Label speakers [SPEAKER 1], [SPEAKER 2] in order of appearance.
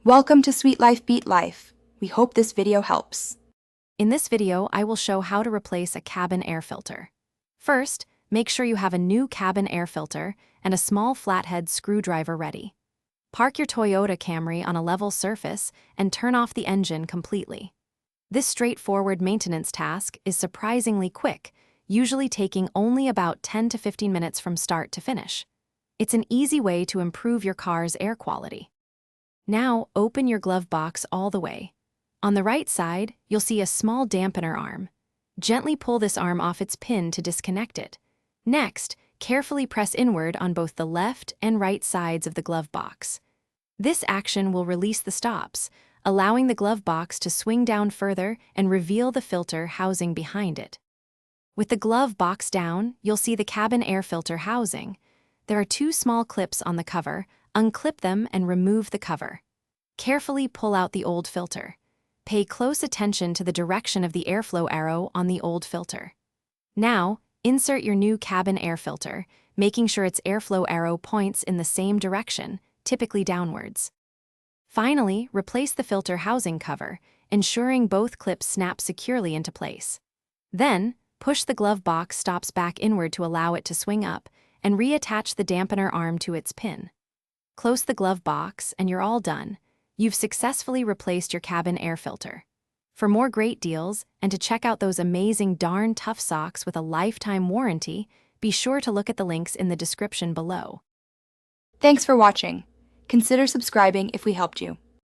[SPEAKER 1] Welcome to Sweet Life Beat Life. We hope this video helps.
[SPEAKER 2] In this video, I will show how to replace a cabin air filter. First, make sure you have a new cabin air filter and a small flathead screwdriver ready. Park your Toyota Camry on a level surface and turn off the engine completely. This straightforward maintenance task is surprisingly quick, usually taking only about 10 to 15 minutes from start to finish. It's an easy way to improve your car's air quality. Now, open your glove box all the way. On the right side, you'll see a small dampener arm. Gently pull this arm off its pin to disconnect it. Next, carefully press inward on both the left and right sides of the glove box. This action will release the stops, allowing the glove box to swing down further and reveal the filter housing behind it. With the glove box down, you'll see the cabin air filter housing. There are two small clips on the cover. Unclip them and remove the cover. Carefully pull out the old filter. Pay close attention to the direction of the airflow arrow on the old filter. Now, insert your new cabin air filter, making sure its airflow arrow points in the same direction, typically downwards. Finally, replace the filter housing cover, ensuring both clips snap securely into place. Then, push the glove box stops back inward to allow it to swing up, and reattach the dampener arm to its pin. Close the glove box and you're all done. You've successfully replaced your cabin air filter. For more great deals and to check out those amazing darn tough socks with a lifetime warranty, be sure to look at the links in the description below.
[SPEAKER 1] Thanks for watching. Consider subscribing if we helped you.